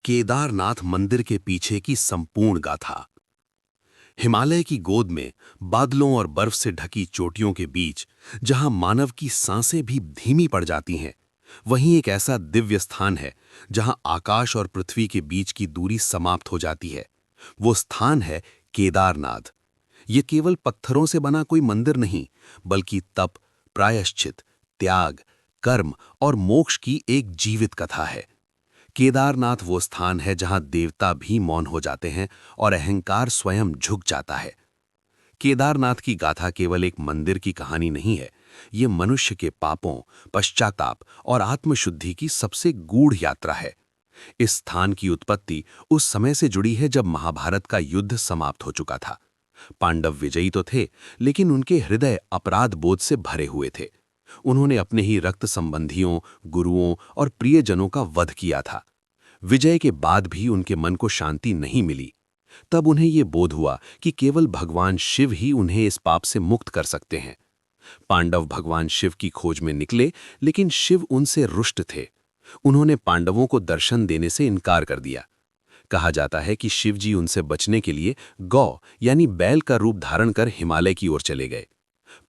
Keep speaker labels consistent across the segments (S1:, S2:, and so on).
S1: केदारनाथ मंदिर के पीछे की संपूर्ण गाथा। हिमालय की गोद में बादलों और बर्फ से ढकी चोटियों के बीच जहां मानव की सांसें भी धीमी पड़ जाती हैं, वहीं एक ऐसा दिव्य स्थान है जहां आकाश और पृथ्वी के बीच की दूरी समाप्त हो जाती है। वो स्थान है केदारनाथ। ये केवल पत्थरों से बना कोई मंदिर नहीं, बल्कि तप, प्रायश्चित, त्याग, कर्म और मोक्ष की एक जीवित कथा है। केदारनाथ वो स्थान है जहां देवता भी मौन हो जाते हैं और अहंकार स्वयं झुक जाता है। केदारनाथ की गाथा केवल एक मंदिर की कहानी नहीं है, ये मनुष्य के पापों, पश्चाताप और आत्मशुद्धि की सबसे गूढ़ यात्रा है। इस स्थान की उत्पत्ति उस समय से जुड़ी है जब महाभारत का युद्ध समाप्त हो चुका था। पांडव विजयी तो थे, लेकिन उनके हृदय अपराध बोध से भरे हुए थे। उन्होंने अपने ही रक्त संबंधियों, गुरुओं और प्रियजनों का वध किया था। विजय के बाद भी उनके मन को शांति नहीं मिली। तब उन्हें ये बोध हुआ कि केवल भगवान शिव ही उन्हें इस पाप से मुक्त कर सकते हैं। पांडव भगवान शिव की खोज में निकले, लेकिन शिव उनसे रुष्ट थे। उन्होंने पांडवों को दर्शन देने से इनकार कर दिया। कहा जाता है कि शिव जी उनसे बचने के लिए गौ यानी बैल का रूप धारण कर हिमालय की ओर चले गए।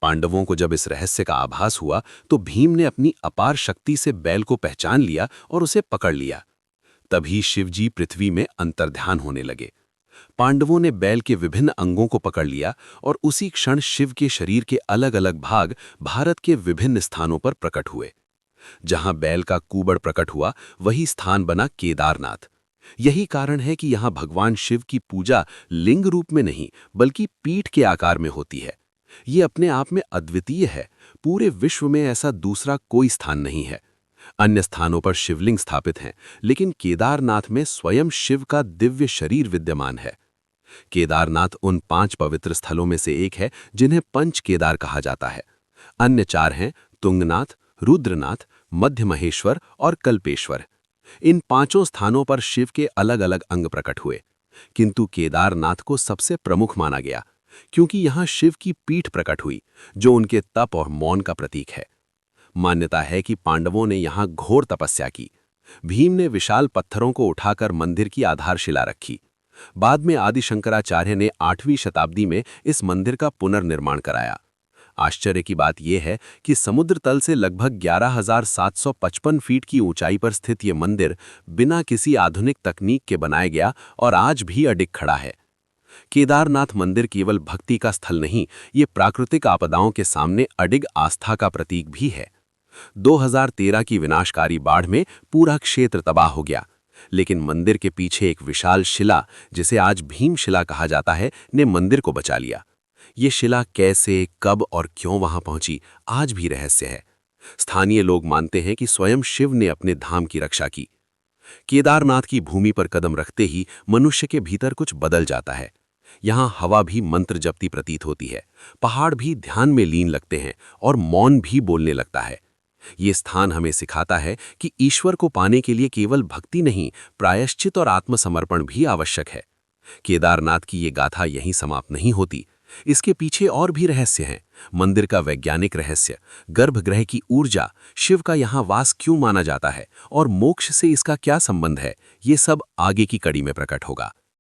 S1: पांडवों को जब इस रहस्य का आभास हुआ तो भीम ने अपनी अपार शक्ति से बैल को पहचान लिया और उसे पकड़ लिया। तभी शिवजी पृथ्वी में अंतर्ध्यान होने लगे। पांडवों ने बैल के विभिन्न अंगों को पकड़ लिया और उसी क्षण शिव के शरीर के अलग अलग भाग भारत के विभिन्न स्थानों पर प्रकट हुए। जहां बैल का कुबड़ प्रकट हुआ, वही स्थान बना केदारनाथ। यही कारण है कि यहां भगवान शिव की पूजा लिंग रूप में नहीं, बल्कि पीठ के आकार में होती है। ये अपने आप में अद्वितीय है। पूरे विश्व में ऐसा दूसरा कोई स्थान नहीं है। अन्य स्थानों पर शिवलिंग स्थापित हैं, लेकिन केदारनाथ में स्वयं शिव का दिव्य शरीर विद्यमान है। केदारनाथ उन 5 पवित्र स्थलों में से एक है जिन्हें पंच केदार कहा जाता है। अन्य 4 हैं तुंगनाथ, रुद्रनाथ, मध्य महेश्वर और कल्पेश्वर। इन 5 स्थानों पर शिव के अलग अलग अंग प्रकट हुए, किंतु केदारनाथ को सबसे प्रमुख माना गया, क्योंकि यहाँ शिव की पीठ प्रकट हुई, जो उनके तप और मौन का प्रतीक है। मान्यता है कि पांडवों ने यहाँ घोर तपस्या की। भीम ने विशाल पत्थरों को उठाकर मंदिर की आधारशिला रखी। बाद में आदि शंकराचार्य ने 8वीं शताब्दी में इस मंदिर का पुनर्निर्माण कराया। आश्चर्य की बात यह है कि समुद्र तल से लगभग 11,755 फीट की ऊंचाई पर स्थित ये मंदिर बिना किसी आधुनिक तकनीक के बनाया गया और आज भी अडिग खड़ा है। केदारनाथ मंदिर केवल भक्ति का स्थल नहीं, ये प्राकृतिक आपदाओं के सामने अडिग आस्था का प्रतीक भी है। 2013 की विनाशकारी बाढ़ में पूरा क्षेत्र तबाह हो गया, लेकिन मंदिर के पीछे एक विशाल शिला, जिसे आज भीमशिला कहा जाता है, ने मंदिर को बचा लिया। ये शिला कैसे, कब और क्यों वहां पहुंची, आज भी रहस्य है। स्थानीय लोग मानते हैं कि स्वयं शिव ने अपने धाम की रक्षा की। केदारनाथ की भूमि पर कदम रखते ही मनुष्य के भीतर कुछ बदल जाता है। यहाँ हवा भी मंत्र जपती प्रतीत होती है, पहाड़ भी ध्यान में लीन लगते हैं और मौन भी बोलने लगता है। ये स्थान हमें सिखाता है कि ईश्वर को पाने के लिए केवल भक्ति नहीं, प्रायश्चित और आत्मसमर्पण भी आवश्यक है। केदारनाथ की ये गाथा यहीं समाप्त नहीं होती। इसके पीछे और भी रहस्य हैं। मंदिर का वैज्ञानिक रहस्य, गर्भगृह की ऊर्जा, शिव का यहाँ वास क्यों माना जाता है और मोक्ष से इसका क्या संबंध है, ये सब आगे की कड़ी में प्रकट होगा।